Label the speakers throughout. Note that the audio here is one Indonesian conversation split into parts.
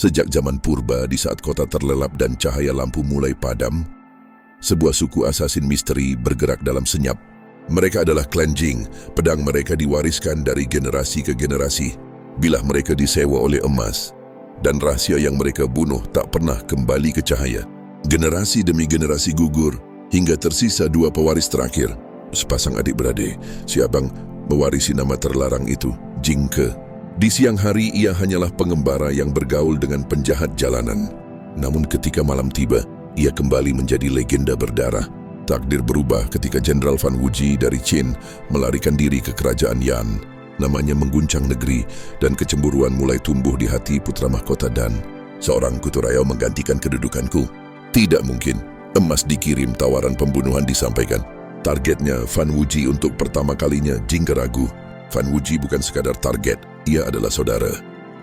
Speaker 1: Sejak zaman purba, di saat kota terlelap dan cahaya lampu mulai padam, sebuah suku asasin misteri bergerak dalam senyap. Mereka adalah klan Jing. Pedang mereka diwariskan dari generasi ke generasi. Bilah mereka disewa oleh emas, dan rahasia yang mereka bunuh tak pernah kembali ke cahaya. Generasi demi generasi gugur, hingga tersisa dua pewaris terakhir. Sepasang adik-beradik. Si abang mewarisi nama terlarang itu, Jing Ke. Di siang hari ia hanyalah pengembara yang bergaul dengan penjahat jalanan. Namun ketika malam tiba, ia kembali menjadi legenda berdarah. Takdir berubah ketika Jenderal Fan Wuji dari Qin melarikan diri ke kerajaan Yan. Namanya mengguncang negeri dan kecemburuan mulai tumbuh di hati putra mahkota Dan. Seorang kutu rayau menggantikan kedudukanku. Tidak mungkin. Emas dikirim, tawaran pembunuhan disampaikan. Targetnya Fan Wuji untuk pertama kalinya. Jing Ke ragu. Fan Wuji bukan sekadar target, ia adalah saudara.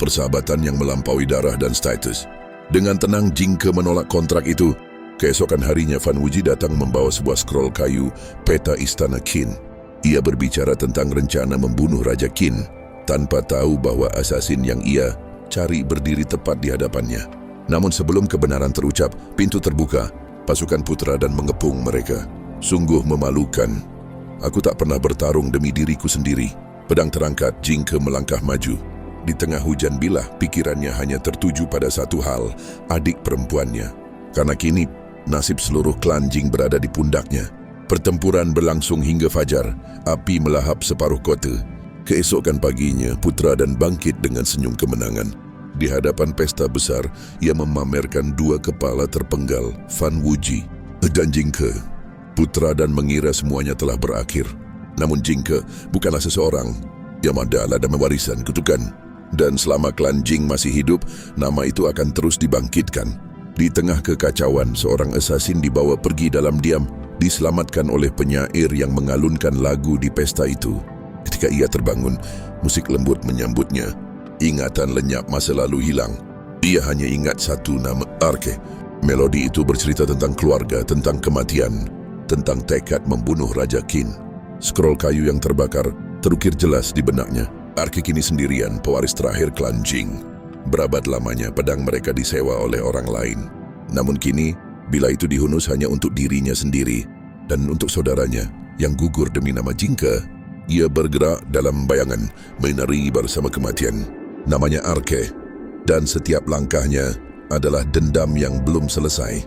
Speaker 1: Persahabatan yang melampaui darah dan status. Dengan tenang Jing Ke menolak kontrak itu. Keesokan harinya Fan Wuji datang membawa sebuah scroll kayu, peta istana Qin. Ia berbicara tentang rencana membunuh Raja Qin, tanpa tahu bahwa asasin yang ia cari berdiri tepat di hadapannya. Namun sebelum kebenaran terucap, pintu terbuka, pasukan putra dan mengepung mereka. Sungguh memalukan. Aku tak pernah bertarung demi diriku sendiri. Pedang terangkat, Jing Ke melangkah maju. Di tengah hujan bilah, pikirannya hanya tertuju pada satu hal, adik perempuannya. Karena kini, nasib seluruh klan Jing berada di pundaknya. Pertempuran berlangsung hingga fajar, api melahap separuh kota. Keesokan paginya, putra dan bangkit dengan senyum kemenangan. Di hadapan pesta besar, ia memamerkan dua kepala terpenggal, Fan Wuji dan Jing Ke. Putra dan mengira semuanya telah berakhir. Namun Jing Ke bukanlah seseorang. Ia adalah dan mewarisan kutukan. Dan selama klan Jing masih hidup, nama itu akan terus dibangkitkan. Di tengah kekacauan, seorang asasin dibawa pergi dalam diam, diselamatkan oleh penyair yang mengalunkan lagu di pesta itu. Ketika ia terbangun, musik lembut menyambutnya. Ingatan lenyap masa lalu hilang. Ia hanya ingat satu nama, Arke. Melodi itu bercerita tentang keluarga, tentang kematian, tentang tekad membunuh Raja Qin. Scroll kayu yang terbakar terukir jelas di benaknya. Arke kini sendirian, pewaris terakhir klan Jing. Berabad lamanya pedang mereka disewa oleh orang lain. Namun kini, bila itu dihunus hanya untuk dirinya sendiri dan untuk saudaranya yang gugur demi nama Jing Ke, ia bergerak dalam bayangan, menari bersama kematian. Namanya Arke, dan setiap langkahnya adalah dendam yang belum selesai.